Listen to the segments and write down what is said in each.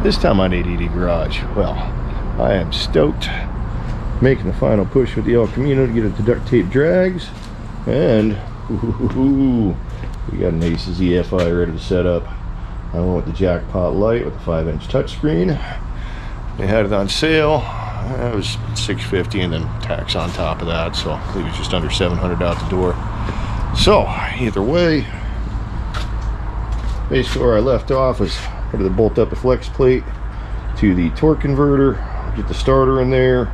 This time on A.D.Garage. Well, I am stoked. Making the final push with the El Camino to get it to duct tape drags. And we got an Aces EFI ready to set up. I went with the Jackpot Lite with the 5-inch touchscrreen. They had it on sale. It was $650 and then tax on top of that, so I think it was just under $700 out the door. So either way, basically where I left off was ready to bolt up the flex plate to the torque converter, get the starter in there,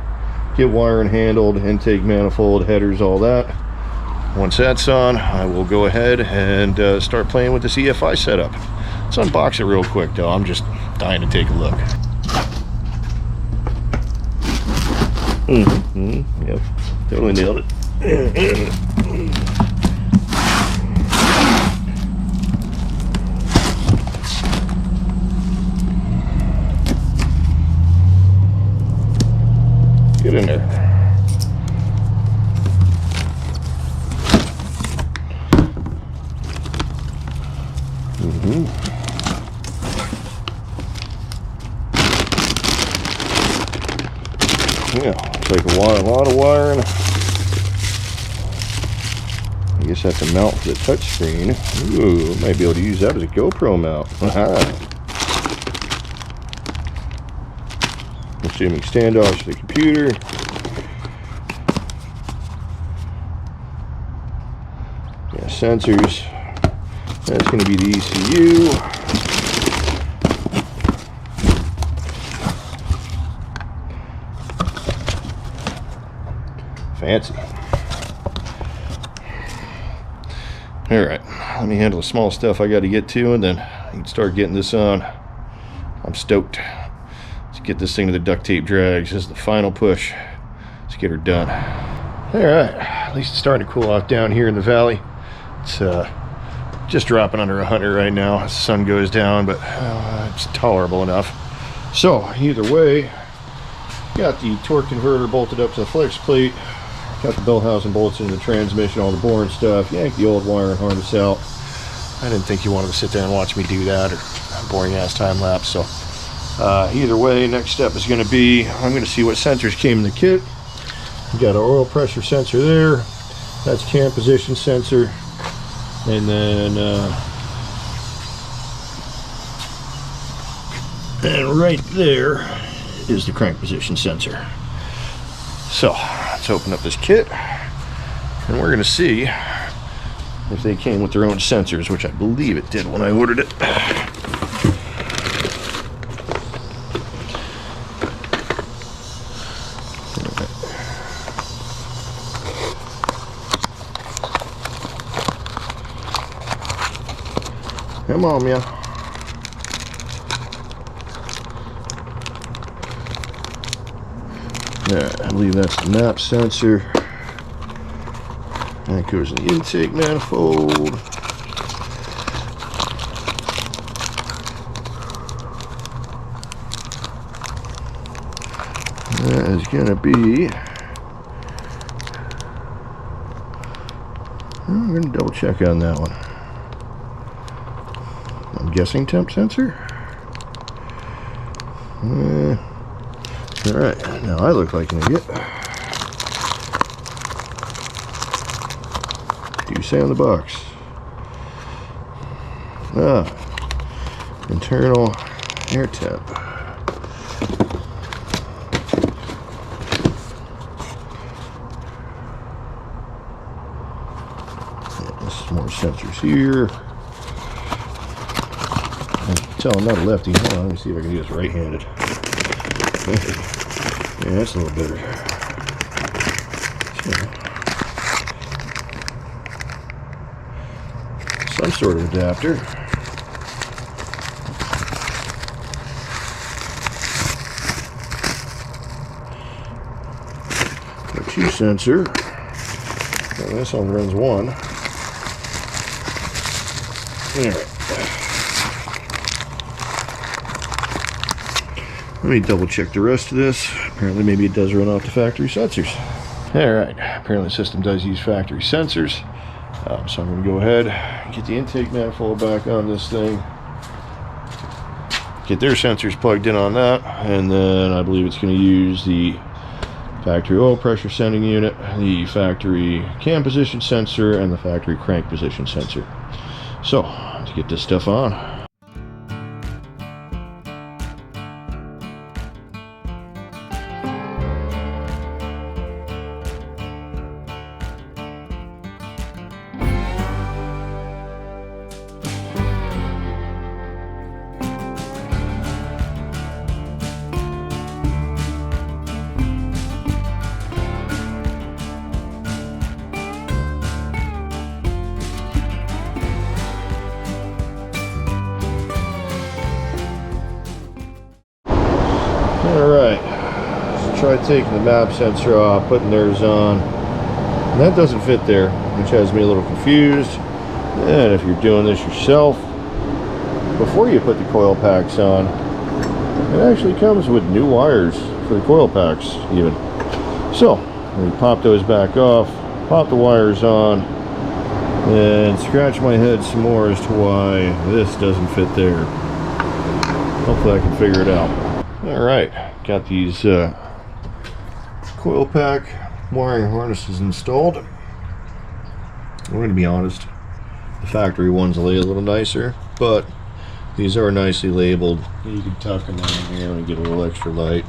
get wiring handled, intake manifold, headers, all that. Once that's on, I will go ahead and start playing with this EFI setup. Let's unbox it real quick though. I'm just dying to take a look. Yep, totally nailed it. Get in there. Yeah, take a lot of wiring. I guess that's a mount for the touch screen. Ooh, might be able to use that as a GoPro mount. Assuming standoffs for the computer. Yeah, sensors. That's going to be the ECU. Fancy. Alright, let me handle the small stuff I got to get to, and then I can start getting this on. I'm stoked. Let's get this thing to the duct tape drags. This is the final push. Let's get her done. Alright, at least it's starting to cool off down here in the valley. It's just dropping under 100 right now as the sun goes down, but it's tolerable enough. So either way, got the torque converter bolted up to the flex plate, got the bell housing bolts in the transmission, all the boring stuff, yanked the old wire and harness out. I didn't think you wanted to sit there and watch me do that, or a boring ass time lapse. So either way, next step is going to be, I'm going to see what sensors came in the kit. We got our oil pressure sensor there, that's cam position sensor, and then and right there is the crank position sensor. So let's open up this kit and we're going to see if they came with their own sensors, which I believe it did when I ordered it. Come on, man. Yeah, I believe that's the map sensor. That goes in the intake manifold. That is going to be... I'm going to double check on that one. I'm guessing temp sensor. Alright, now I look like an idiot. What do you say on the box? Internal air temp. Yeah, some more sensors here. I can tell I'm not a lefty. Hold on, let me see if I can do this right-handed. Yeah, that's a little better. So, some sort of adapter. A 2 sensor. And this one runs 1. Alright. Let me double check the rest of this. Apparently maybe it does run off the factory sensors. Alright, apparently the system does use factory sensors. So I'm going to go ahead and get the intake manifold back on this thing. get their sensors plugged in on that, and then I believe it's going to use the factory oil pressure sending unit, the factory cam position sensor, and the factory crank position sensor. So let's get this stuff on. Alright, let's try taking the map sensor off, putting theirs on. And that doesn't fit there, which has me a little confused. And if you're doing this yourself, before you put the coil packs on, it actually comes with new wires for the coil packs even. So, we pop those back off, pop the wires on, and scratch my head some more as to why this doesn't fit there. Hopefully I can figure it out. Alright, got these coil pack wiring harnesses installed. We're going to be honest, the factory ones lay a little nicer, but these are nicely labeled. You can tuck them in here and get a little extra light.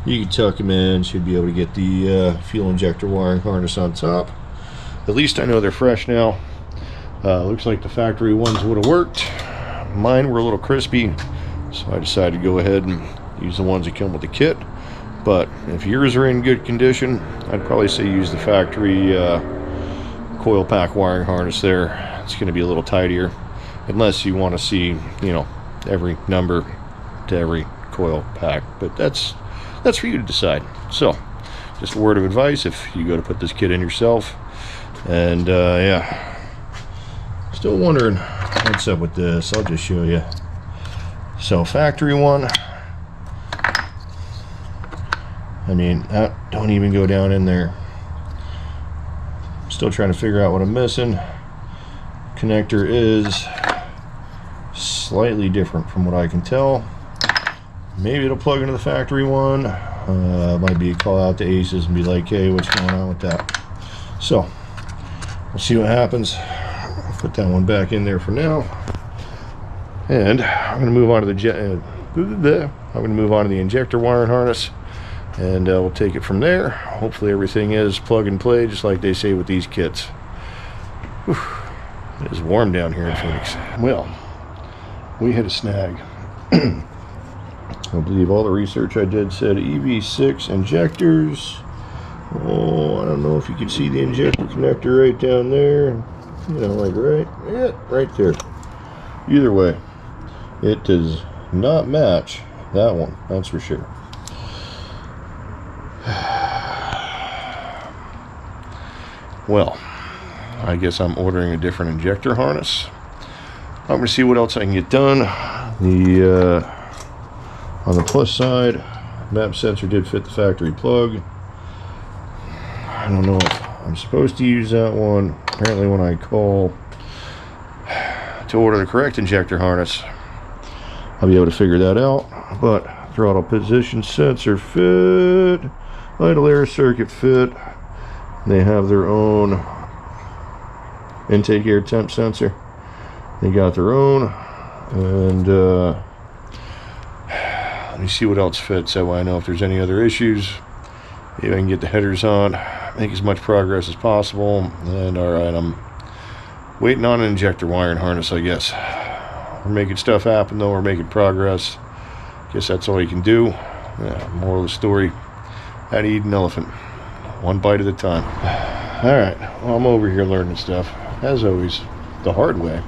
You can tuck them in, should be able to get the fuel injector wiring harness on top. At least I know they're fresh now. Looks like the factory ones would have worked. Mine were a little crispy, so I decided to go ahead and use the ones that come with the kit. But if yours are in good condition, I'd probably say use the factory coil pack wiring harness there. It's going to be a little tidier, unless you want to see, you know, every number to every coil pack. But that's for you to decide. So just a word of advice if you go to put this kit in yourself. And yeah, still wondering what's up with this. I'll just show you. So factory one, I mean, that don't even go down in there. Still trying to figure out what I'm missing. Connector is slightly different from what I can tell. Maybe it'll plug into the factory one. Might be a call out to Aces and be like, hey, what's going on with that? So we'll see what happens. I'll put that one back in there for now. And I'm going to move on to the injector wiring harness, and we'll take it from there. Hopefully everything is plug and play, just like they say with these kits. Whew. It is warm down here in Phoenix. Well, we hit a snag. I believe all the research I did said EV6 injectors. Oh, I don't know if you can see the injector connector right down there. You know, like right there. Either way, it does not match that one, that's for sure. Well, I guess I'm ordering a different injector harness. I'm going to see what else I can get done. On the plus side, map sensor did fit the factory plug. I don't know if I'm supposed to use that one. Apparently when I call to order the correct injector harness, I'll be able to figure that out. But throttle position sensor fit, idle air circuit fit. They have their own intake air temp sensor. They got their own, and let me see what else fits. That way I know if there's any other issues. Maybe I can get the headers on, make as much progress as possible. And alright, I'm waiting on an injector wiring harness, I guess. We're making stuff happen though, we're making progress. Guess that's all you can do. Yeah, moral of the story, how to eat an elephant, one bite at a time. Alright, well, I'm over here learning stuff, as always, the hard way.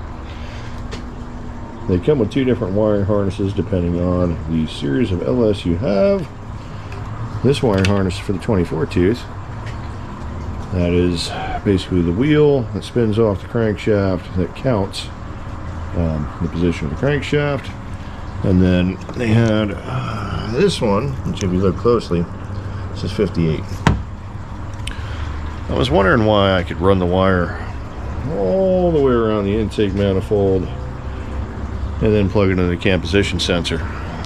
They come with two different wiring harnesses depending on the series of LS you have. This wiring harness is for the 24 tooth. That is basically the wheel that spins off the crankshaft that counts the position of the crankshaft. And then they had this one, which if you look closely, this is 58. I was wondering why I could run the wire all the way around the intake manifold and then plug it into the cam position sensor.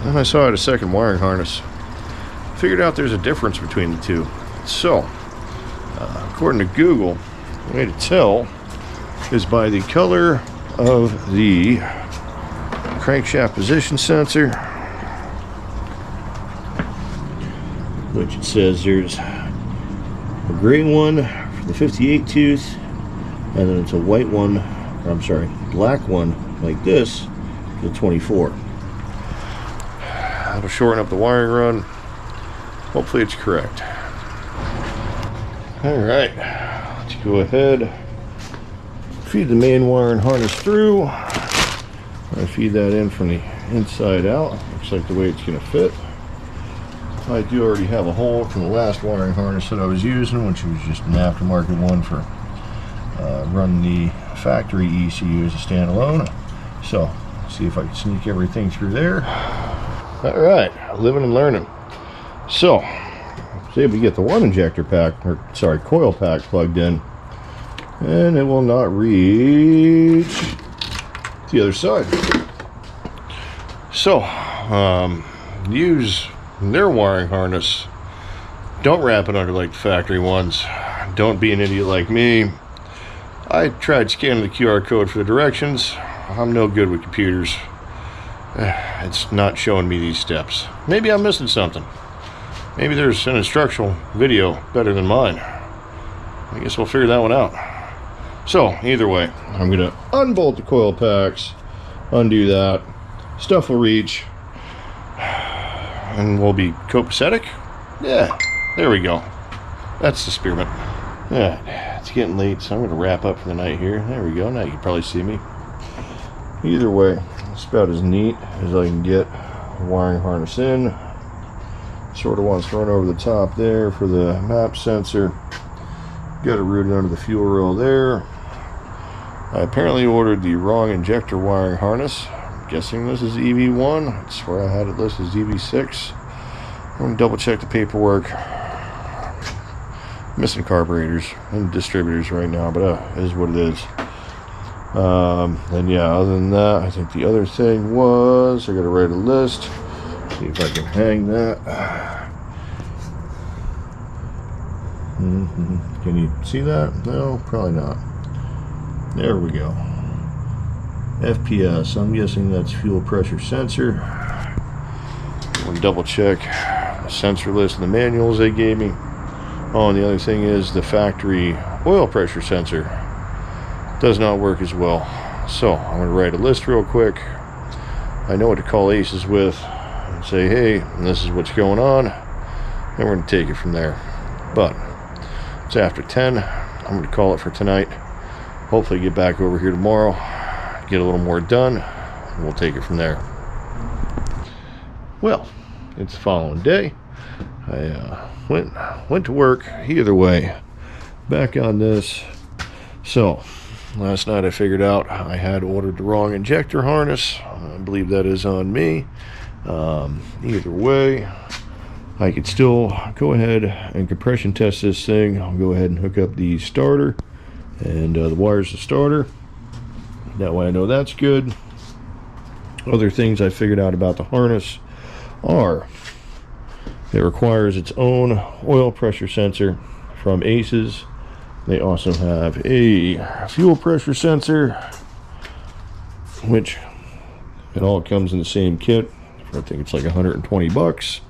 And I saw I had a second wiring harness. Figured out there's a difference between the two. So, according to Google, the way to tell is by the color of the crankshaft position sensor, which it says there's a gray one for the 58 tooth, and then it's a white one, or I'm sorry, black one like this for the 24. That'll shorten up the wiring run. Hopefully it's correct. Alright, let's go ahead, feed the main wiring harness through. I feed that in from the inside out. Looks like the way it's going to fit. I do already have a hole from the last wiring harness that I was using, which was just an aftermarket one for running the factory ECU as a standalone. So, see if I can sneak everything through there. Alright, living and learning. So, see if we get the one injector pack, or sorry, coil pack plugged in, and it will not reach the other side. So, use their wiring harness. Don't wrap it under like the factory ones. Don't be an idiot like me. I tried scanning the QR code for the directions. I'm no good with computers. It's not showing me these steps. Maybe I'm missing something. Maybe there's an instructional video better than mine. I guess we'll figure that one out. So, either way, I'm going to unbolt the coil packs, undo that. Stuff will reach, and we'll be copacetic. Yeah, there we go. That's the spearmint. Yeah, it's getting late, so I'm going to wrap up for the night here. There we go. Now you can probably see me. Either way, it's about as neat as I can get the wiring harness in. Sort of wants to run over the top there for the map sensor. Got it rooted under the fuel rail there. I apparently ordered the wrong injector wiring harness. I'm guessing this is EV1. I swear I had it listed as EV6. I'm going to double check the paperwork. Missing carburetors and distributors right now, but it is what it is. And yeah, other than that, I think the other thing was I got to write a list. See if I can hang that. Can you see that? No, probably not. There we go. FPS, I'm guessing that's fuel pressure sensor. I'm going to double check the sensor list and the manuals they gave me. Oh, and the other thing is the factory oil pressure sensor does not work as well. So I'm going to write a list real quick. I know what to call Aces with and say, hey, this is what's going on, and we're going to take it from there. But it's after 10. I'm going to call it for tonight. Hopefully get back over here tomorrow, get a little more done, and we'll take it from there. Well, it's the following day. I went to work. Either way, back on this. So last night I figured out I had ordered the wrong injector harness. I believe that is on me. Either way, I could still go ahead and compression test this thing. I'll go ahead and hook up the starter and the wires to starter. That way I know that's good. Other things I figured out about the harness are it requires its own oil pressure sensor from Aces. They also have a fuel pressure sensor, which it all comes in the same kit. I think it's like 120 bucks.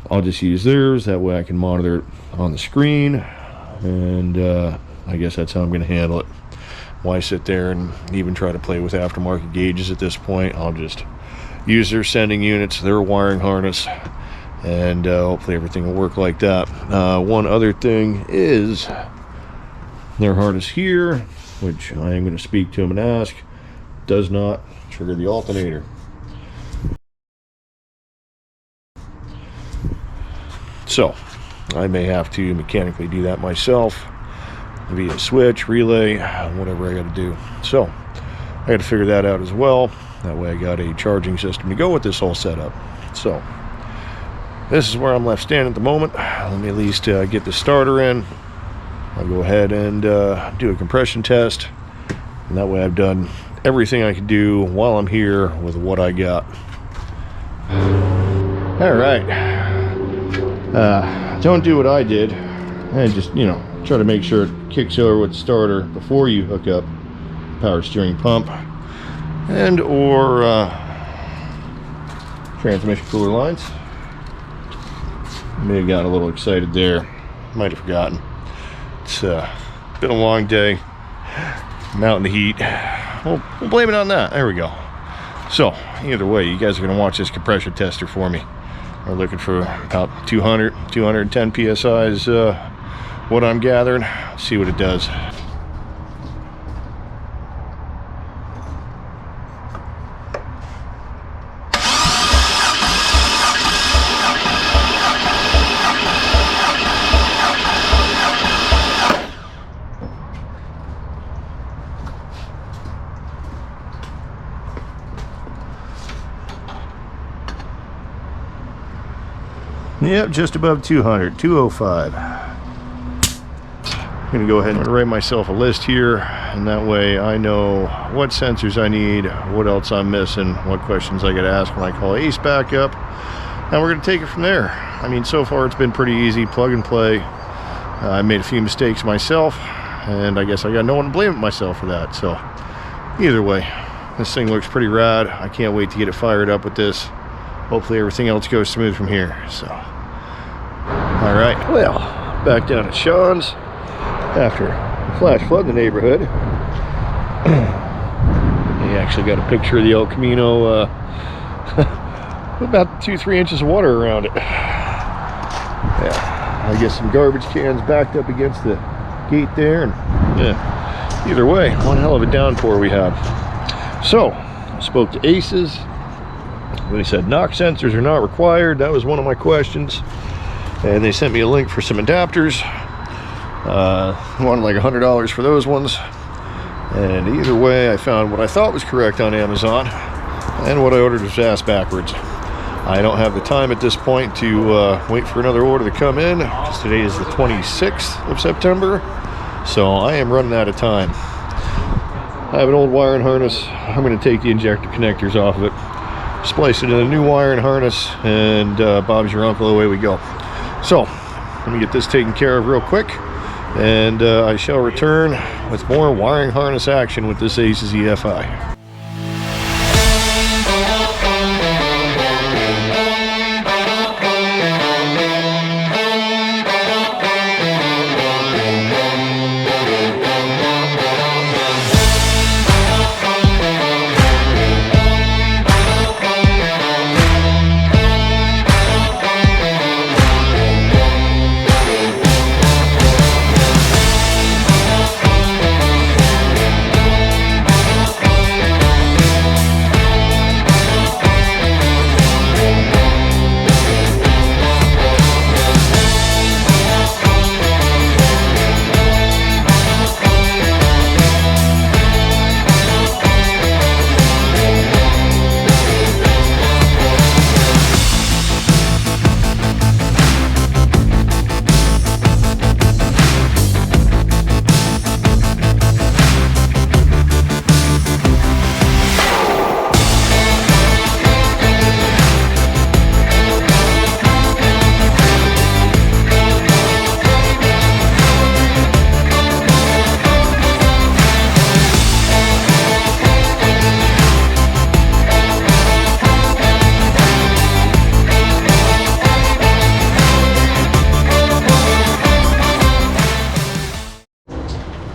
I'll just use theirs, that way I can monitor it on the screen, and I guess that's how I'm going to handle it. Why sit there and even try to play with aftermarket gauges at this point? I'll just use their sending units, their wiring harness, and hopefully everything will work like that. One other thing is their harness here, which I am going to speak to them and ask, does not trigger the alternator. So I may have to mechanically do that myself via switch, relay, whatever I got to do. So I got to figure that out as well. That way I got a charging system to go with this whole setup. So this is where I'm left standing at the moment. Let me at least get the starter in. I'll go ahead and do a compression test, and that way I've done everything I can do while I'm here with what I got. All right. Don't do what I did and just, you know, try to make sure it kicks over with the starter before you hook up power steering pump and or transmission cooler lines. May have gotten a little excited there. Might have forgotten. It's been a long day. I'm out in the heat. We'll blame it on that. There we go. So either way, you guys are going to watch this compression tester for me. We're looking for about 210 psi is what I'm gathering. See what it does. Yep, just above 200, 205. I'm gonna go ahead and write myself a list here, and that way I know what sensors I need, what else I'm missing, what questions I gotta ask when I call Ace back up, and we're gonna take it from there. I mean, so far it's been pretty easy, plug and play. I made a few mistakes myself, and I guess I got no one to blame but myself for that. So either way, this thing looks pretty rad. I can't wait to get it fired up with this. Hopefully everything else goes smooth from here. So, all right. Well, back down at Sean's after a flash flood in the neighborhood. He actually got a picture of the El Camino, about 2-3 inches of water around it. Yeah, I guess some garbage cans backed up against the gate there, and yeah, either way, one hell of a downpour we had. So, I spoke to Aces. They said knock sensors are not required. That was one of my questions, and they sent me a link for some adapters. Wanted like $100 for those ones, and either way I found what I thought was correct on Amazon, and what I ordered was ass backwards. I don't have the time at this point to wait for another order to come in, because today is the 26th of September, so I am running out of time. I have an old wiring harness. I'm going to take the injector connectors off of it, splice it in a new wiring harness, and Bob's your uncle, away we go. So let me get this taken care of real quick, and I shall return with more wiring harness action with this Aces EFI.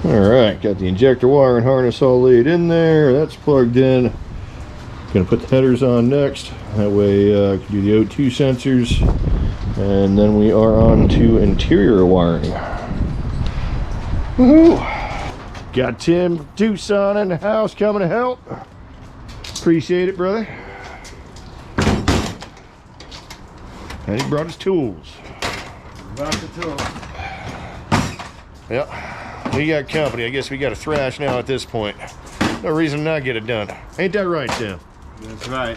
Alright, got the injector wire and harness all laid in there. That's plugged in. Gonna put the headers on next. That way I can do the O2 sensors. And then we are on to interior wiring. Woohoo! Got Tim from Tucson in the house coming to help. Appreciate it, brother. And he brought his tools. About the tool. Yep. We got company. I guess we got to thrash now at this point. No reason to not get it done. Ain't that right, Tim? That's right.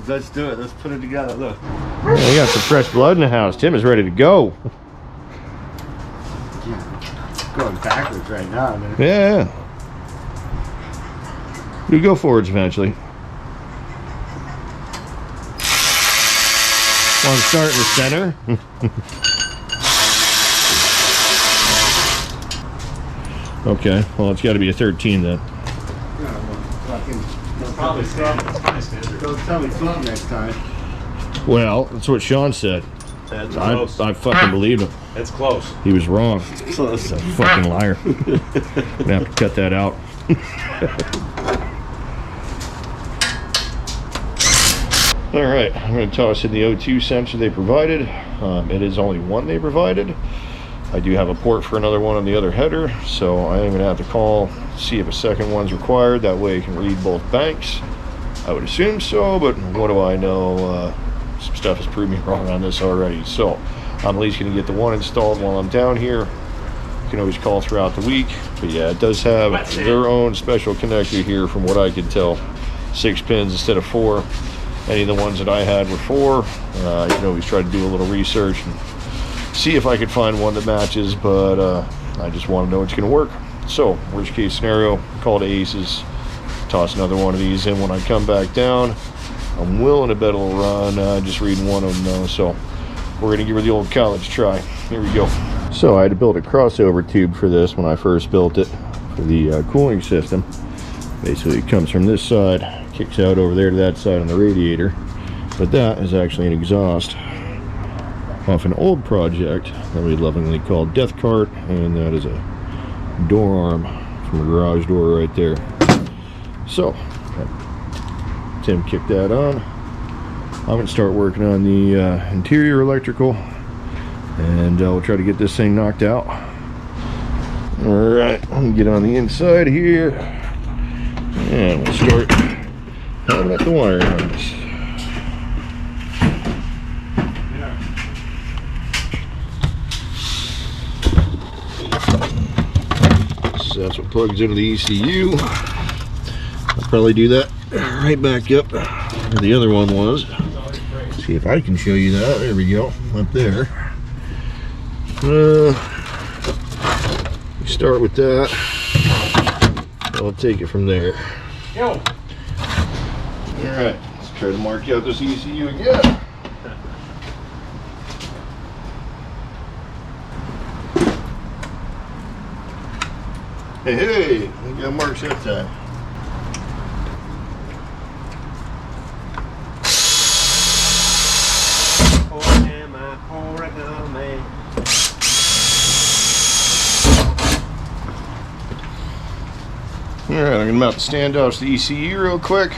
Let's do it. Let's put it together. Look. Yeah, we got some fresh blood in the house. Tim is ready to go. Going backwards right now, man. Yeah. We go forwards eventually. Want to start in the center? Okay, well it's got to be a 13 then. Probably standard. Don't tell me 12 next time. Well, that's what Sean said. That's I fucking believed him. That's close. He was wrong. Close. He's a fucking liar. I'm gonna have to cut that out. Alright, I'm going to toss in the O2 sensor they provided. It is only one they provided. I do have a port for another one on the other header, so I am going to have to call, see if a second one's required. That way I can read both banks. I would assume so, but what do I know? Some stuff has proved me wrong on this already. So I'm at least going to get the one installed while I'm down here. You can always call throughout the week. But yeah, it does have their own special connector here from what I could tell. 6 pins instead of 4. Any of the ones that I had were 4. You can always try to do a little research and see if I could find one that matches, but I just want to know it's going to work. So, worst case scenario, call to Aces, toss another one of these in when I come back down. I'm willing to bet it'll run, just reading one of them though, so we're going to give her the old college try. Here we go. So I had to build a crossover tube for this when I first built it, for the cooling system. Basically it comes from this side, kicks out over there to that side on the radiator, but that is actually an exhaust off an old project that we lovingly called Death Cart, and that is a door arm from a garage door right there. So Tim kicked that on. I'm going to start working on the interior electrical, and we'll try to get this thing knocked out. Alright, I'm going to get on the inside here, and we'll start having up the wire harness. So that's what plugs into the ECU. I'll probably do that right back up where the other one was. See if I can show you that. There we go, up there. Start with that. I'll take it from there. Yo. Alright, let's try to mark out this ECU again. Hey, we got marks that time. Alright, I'm going to mount the standoffs to the ECU real quick.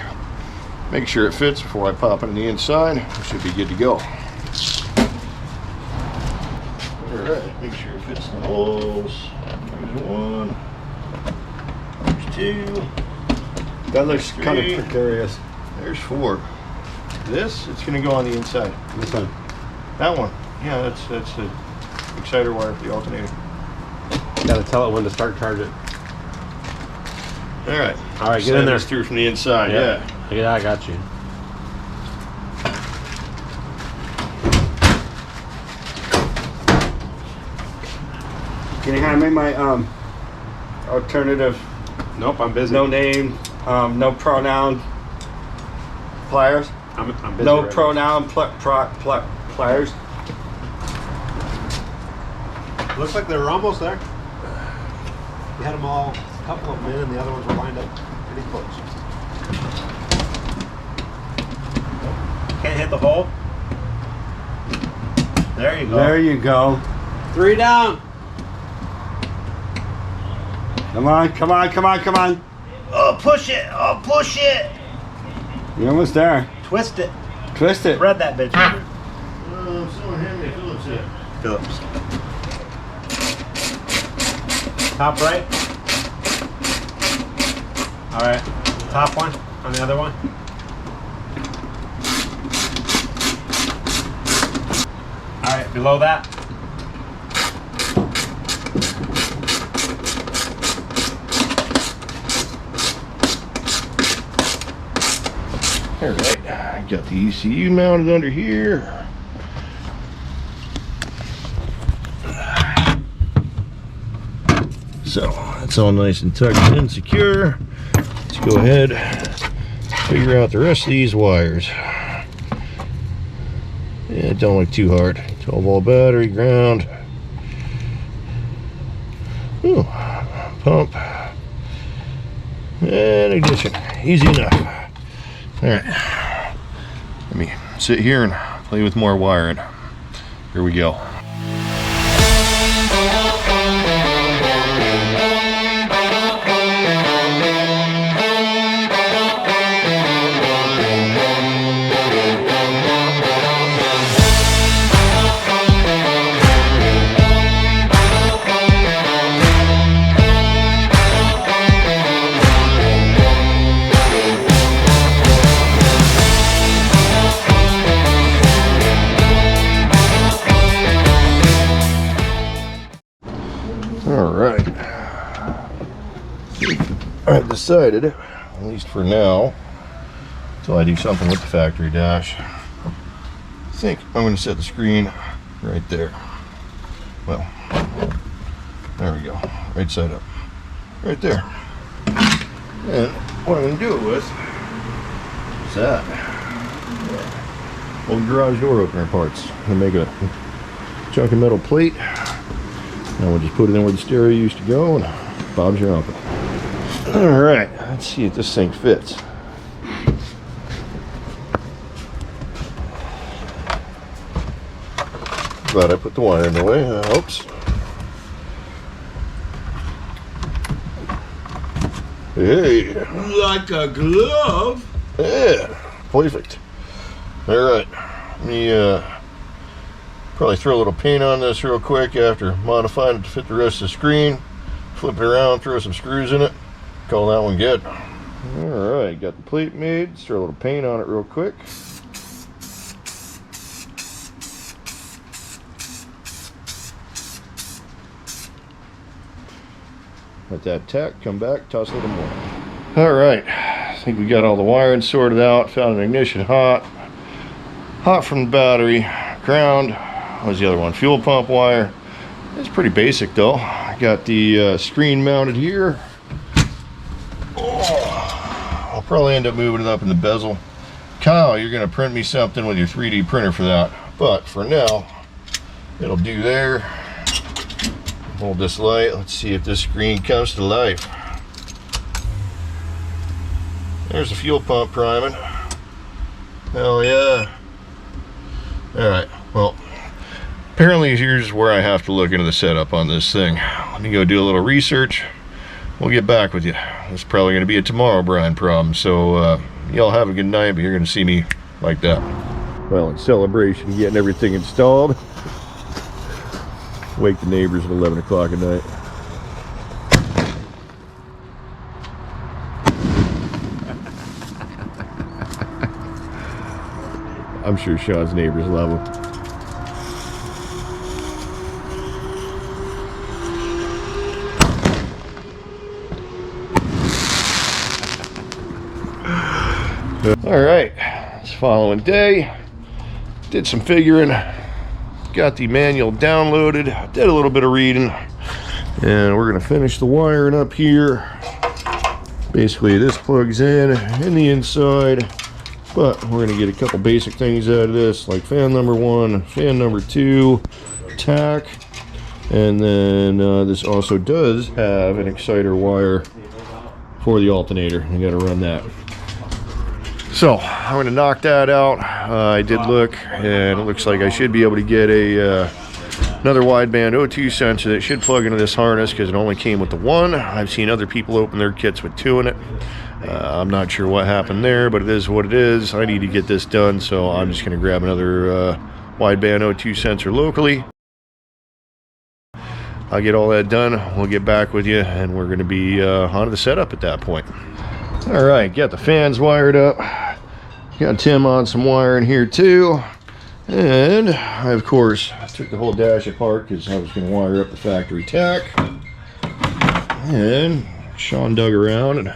Make sure it fits before I pop it on the inside. We should be good to go. Alright, make sure it fits in the holes. There's 1. There's 2. That looks 3. kind of precarious. There's 4. This, it's going to go on the inside. This one. That one. Yeah, that's the exciter wire for the alternator. Gotta tell it when to start charge it. Alright. Alright, get in there. Through from the inside, yeah. Yeah, I got you. Can you hand me my alternative? Nope, I'm busy. No name, no pronoun pliers. I'm busy. No right pronoun pliers. Looks like they were almost there. We had them all, a couple of them in, and the other ones were lined up pretty close. Can't hit the hole. There you go. There you go. 3 down. Come on, come on, come on, come on. Oh, push it. Oh, push it. You're almost there. Twist it. Twist it. Thread that bitch. Someone hand me a Phillips head. Phillips. Top right. All right. Top one on the other one. All right. Below that. Alright, I got the ECU mounted under here. So, it's all nice and tucked in, secure. Let's go ahead, figure out the rest of these wires. Yeah, don't look too hard. 12-volt battery, ground. Ooh, pump. And ignition. Easy enough. Alright. Let me sit here and play with more wiring. Here we go. Alright, I've decided, at least for now, until I do something with the factory dash, I think I'm going to set the screen right there. Well, there we go, right side up, right there. And what I'm going to do it with is that old garage door opener parts. I'm going to make a chunk of metal plate. And we'll just put it in where the stereo used to go, and Bob's your uncle. Alright, let's see if this thing fits. Glad I put the wire in the way, that helps. Hey! Like a glove? Yeah, perfect. Alright, let me probably throw a little paint on this real quick after modifying it to fit the rest of the screen. Flip it around, throw some screws in it. Call that one good. Alright, got the plate made. Let's throw a little paint on it real quick. Let that tack, come back, toss a little more. Alright, I think we got all the wiring sorted out. Found an ignition hot. Hot from the battery. Ground. What was the other one? Fuel pump wire. It's pretty basic though. I got the screen mounted here. Oh, I'll probably end up moving it up in the bezel. Kyle, you're going to print me something with your 3D printer for that. But for now, it'll do there. Hold this light. Let's see if this screen comes to life. There's the fuel pump priming. Hell yeah. Alright, well, apparently here's where I have to look into the setup on this thing. Let me go do a little research. We'll get back with you. It's probably going to be a tomorrow Brian problem, so y'all have a good night, but you're going to see me like that. Well, in celebration of getting everything installed, wake the neighbors at 11 o'clock at night. I'm sure Sean's neighbors love him. All right, it's the following day. Did some figuring, got the manual downloaded, did a little bit of reading, and we're gonna finish the wiring up here. Basically, this plugs in the inside. But we're going to get a couple basic things out of this, like fan number 1, fan number 2, tack, and then this also does have an exciter wire for the alternator. You got to run that. So I'm going to knock that out. I did look, and it looks like I should be able to get another wideband O2 sensor that should plug into this harness because it only came with the 1. I've seen other people open their kits with 2 in it. I'm not sure what happened there, but it is what it is. I need to get this done, so I'm just going to grab another wideband O2 sensor locally. I'll get all that done. We'll get back with you, and we're going to be on the setup at that point. All right, got the fans wired up. Got Tim on some wiring here too. And I, of course, took the whole dash apart because I was going to wire up the factory tack. And Sean dug around and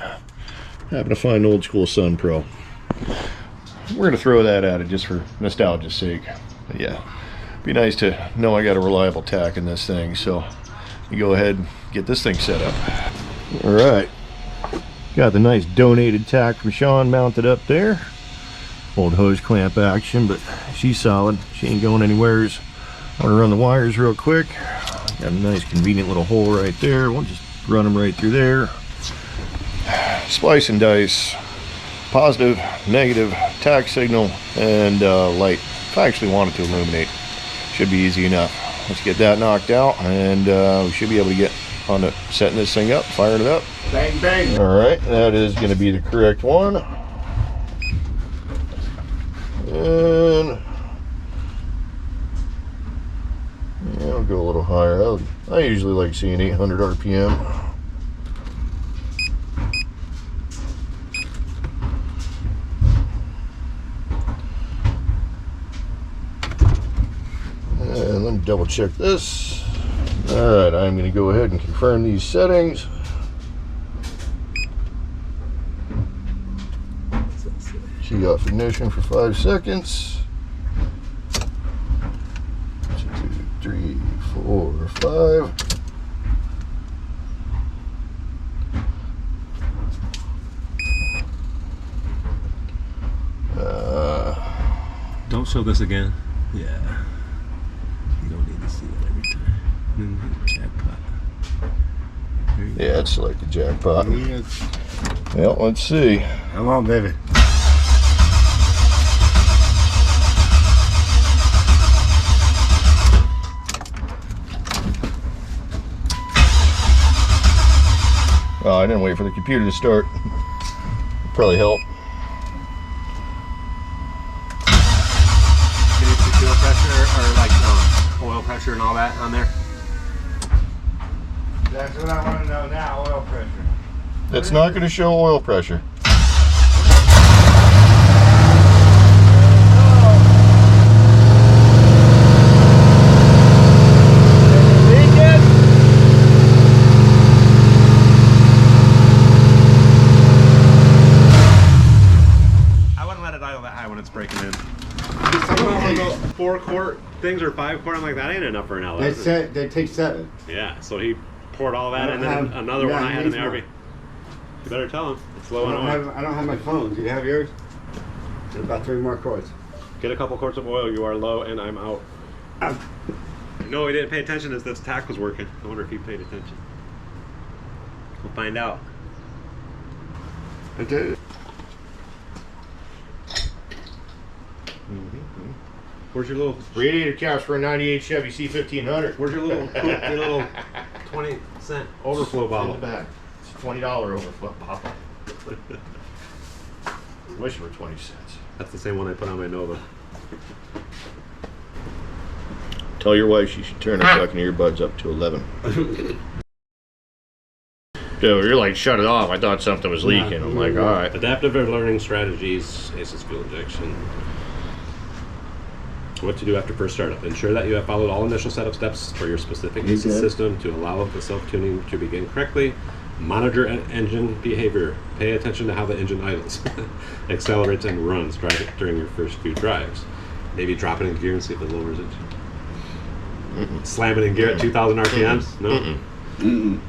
happened to find an old school Sun Pro. We're going to throw that at it just for nostalgia's sake. But yeah, be nice to know I got a reliable tack in this thing. So you go ahead and get this thing set up. All right. Got the nice donated tack from Sean mounted up there. Old hose clamp action, but she's solid. She ain't going anywheres. I'm gonna run the wires real quick. Got a nice convenient little hole right there. We'll just run them right through there. Splice and dice. Positive, negative, tack signal, and light. If I actually wanted to illuminate, should be easy enough. Let's get that knocked out, and we should be able to get on to setting this thing up, firing it up. Bang, bang. All right, that is going to be the correct one. And yeah, I'll go a little higher. I usually like seeing 800 RPM. And let me double check this. All right, I'm going to go ahead and confirm these settings. Key off ignition for 5 seconds. 2, 3, 4, 5. Don't show this again. Yeah. You don't need to see it every time. Jackpot. Yeah, it's like the jackpot. Well, let's see. Come on, baby. Oh, I didn't wait for the computer to start. Probably help. Can you see fuel pressure or like oil pressure and all that on there? That's what I want to know now, oil pressure. It's not going to show oil pressure. Breaking in. Sometimes those 4-quart things or 5-quart, I'm like, that ain't enough for an LS. They take 7. Yeah, so he poured all that and then another one I had in the RV. You better tell him. It's low on oil. I don't have my phone. Do you have yours? There's about 3 more quarts. Get a couple quarts of oil. You are low and I'm out. No, he didn't pay attention as this tack was working. I wonder if he paid attention. We'll find out. I did. Where's your little Radiator caps for a 98 Chevy C1500. Where's your little your little 20-cent overflow bottle? In the back. It's a $20 overflow bottle. Wish it were 20 cents. That's the same one I put on my Nova. Tell your wife she should turn her fucking earbuds up to 11. Dude, you're like, shut it off. I thought something was leaking. I'm like, all right. Adaptive learning strategies, ACES fuel injection. What to do after first startup. Ensure that you have followed all initial setup steps for your specific ACES system to allow the self-tuning to begin correctly. Monitor engine behavior. Pay attention to how the engine idles, accelerates, and runs during your first few drives. Maybe drop it in gear and see if it lowers it. Slam it in gear at 2,000 RPMs? No?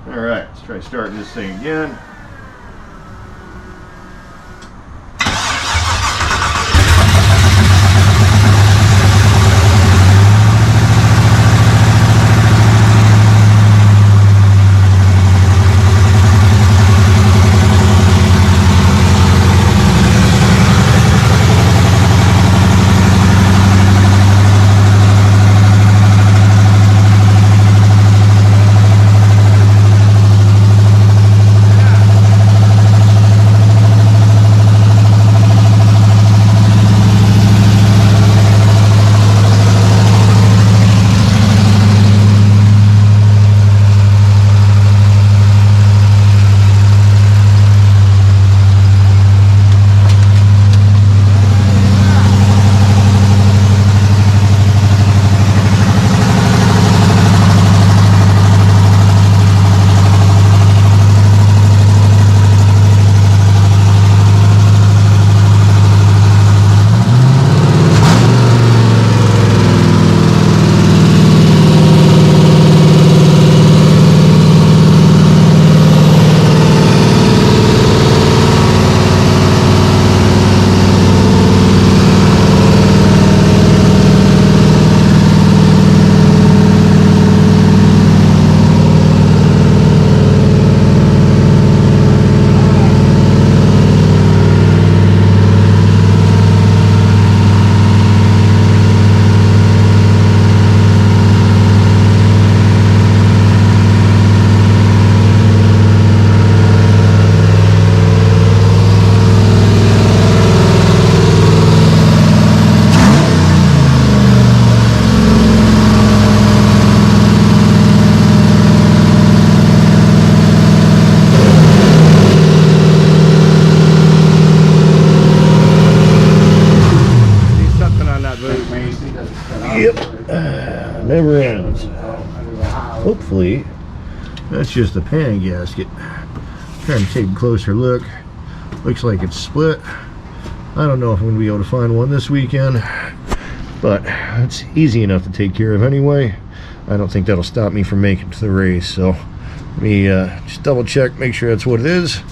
All right, let's try starting this thing again. hopefully that's just a pan gasket. Trying to take a closer look. Looks like it's split. I don't know if I'm going to be able to find one this weekend, but it's easy enough to take care of anyway. I don't think that'll stop me from making it to the race, so let me just double check, make sure that's what it is,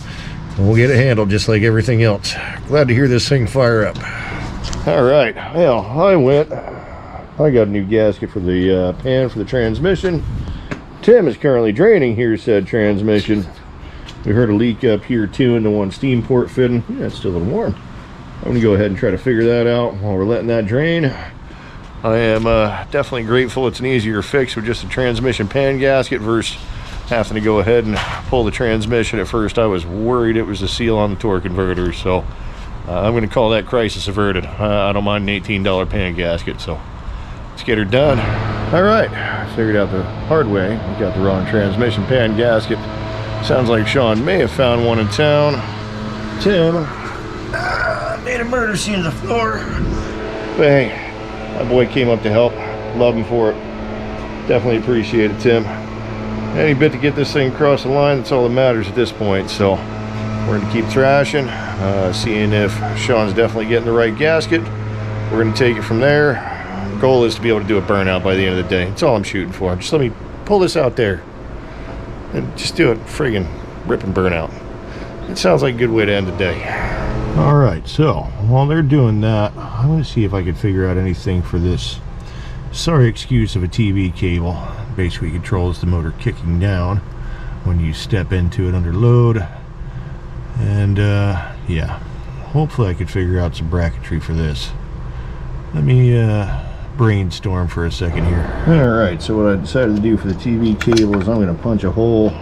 and we'll get it handled just like everything else. Glad to hear this thing fire up. All right, well, I got a new gasket for the pan for the transmission. Tim is currently draining here said transmission. We heard a leak up here too in the one steam port fitting. Yeah, it's still a little warm. I'm gonna go ahead and try to figure that out while we're letting that drain. I am definitely grateful it's an easier fix with just a transmission pan gasket versus having to go ahead and pull the transmission. At first I was worried it was the seal on the torque converter, so I'm going to call that crisis averted. I don't mind an $18 pan gasket, so let's get her done. All right, figured out the hard way. We got the wrong transmission pan gasket. Sounds like Sean may have found one in town. Tim made a murder scene on the floor. But hey, my boy came up to help. Love him for it. Definitely appreciate it, Tim. Any bit to get this thing across the line, that's all that matters at this point. So we're going to keep thrashing, seeing if Sean's definitely getting the right gasket. We're going to take it from there. The goal is to be able to do a burnout by the end of the day. That's all I'm shooting for. Just let me pull this out there and just do a friggin' rip and burnout. It sounds like a good way to end the day. All right, so while they're doing that, I'm going to see if I can figure out anything for this sorry excuse of a TV cable. Basically controls the motor kicking down when you step into it under load. And yeah, hopefully I could figure out some bracketry for this. Let me brainstorm for a second here. All right, so what I decided to do for the TV cable is I'm going to punch a hole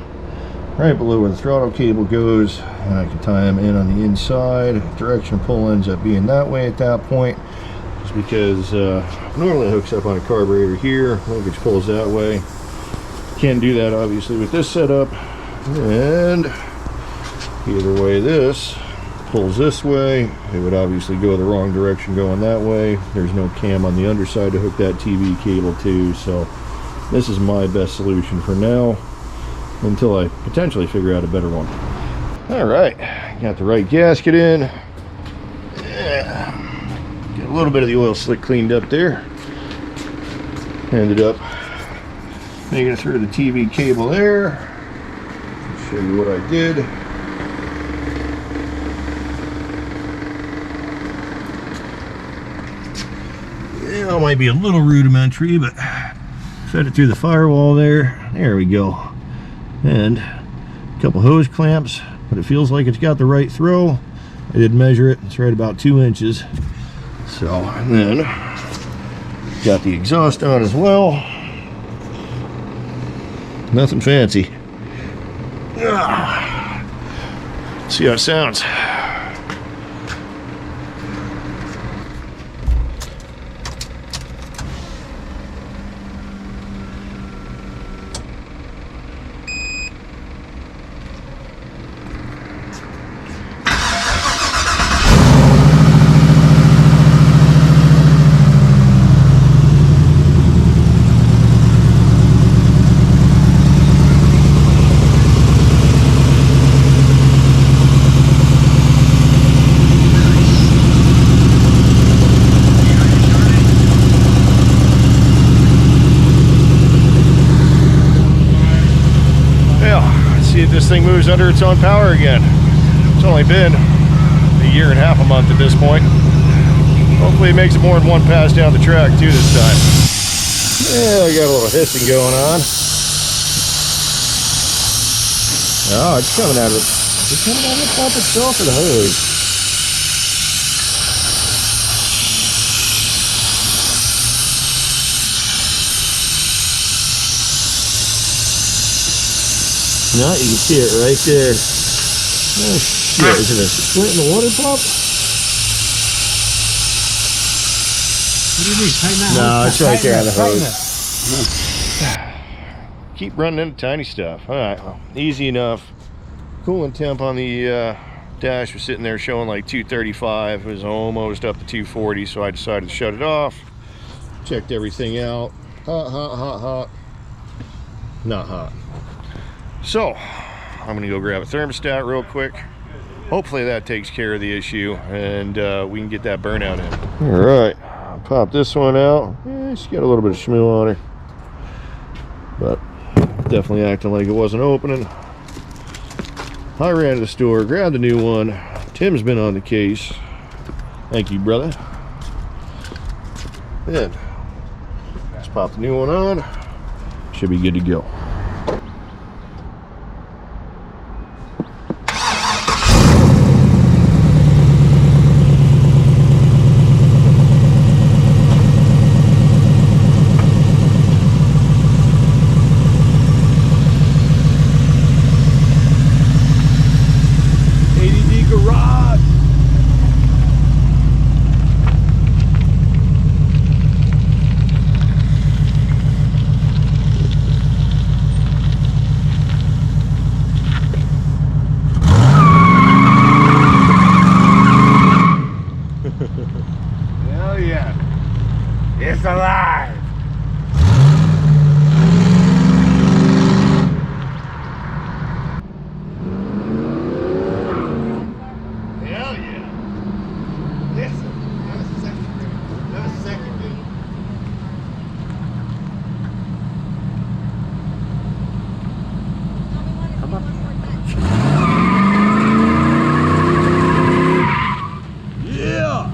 right below where the throttle cable goes, and I can tie them in on the inside. Direction pull ends up being that way at that point, just because normally it hooks up on a carburetor here, linkage pulls that way. Can't do that obviously with this setup, and either way this pulls this way, it would obviously go the wrong direction going that way. There's no cam on the underside to hook that TV cable to, so this is my best solution for now until I potentially figure out a better one. All right, got the right gasket in. Yeah. Got a little bit of the oil slick cleaned up there. Ended up making it through the TV cable there. I'll show you what I did. Yeah, it might be a little rudimentary, but fed it through the firewall there. There we go. And a couple hose clamps, but it feels like it's got the right throw. I did measure it, it's right about 2 inches. So, and then got the exhaust on as well. Nothing fancy. Let's see how it sounds. This thing moves under its own power again. It's only been a year and a half, a month at this point. Hopefully it makes it more than one pass down the track too this time. Yeah, I got a little hissing going on. Oh, it's coming out of it. It's coming out of the pump itself or the hose. No, you can see it right there. Oh shit, is it a split in the water pump? What do you mean, tighten that? No, it's right there on the hose. Keep running into tiny stuff. Alright, well, easy enough. Coolant temp on the dash was sitting there showing like 235. It was almost up to 240, so I decided to shut it off. Checked everything out. Hot, hot, hot, hot. not hot. So I'm gonna go grab a thermostat real quick. Hopefully that takes care of the issue, and we can get that burnout in. All right, pop this one out. She's got a little bit of schmoo on her, but definitely acting like it wasn't opening. I ran to the store, grabbed a new one. Tim's been on the case. Thank you, brother. Then let's pop the new one on. Should be good to go. A.D.Garage. Hell yeah. It's alive. Hell yeah. Listen, that was second dude. Come on. Yeah.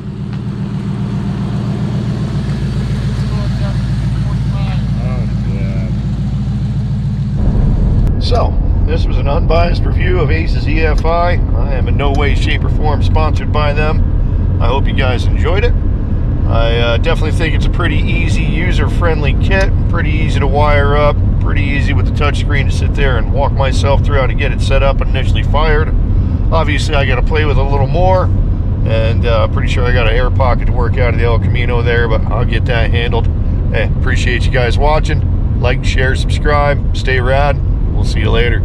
So, this was an unbiased review of Ace's EFI. I am in no way, shape, or form sponsored by them. I hope you guys enjoyed it. I definitely think it's a pretty easy, user-friendly kit. Pretty easy to wire up. Pretty easy with the touchscreen to sit there and walk myself through how to get it set up and initially fired. Obviously, I got to play with it a little more. And pretty sure I got an air pocket to work out of the El Camino there, but I'll get that handled. Hey, appreciate you guys watching. Like, share, subscribe. Stay rad. We'll see you later.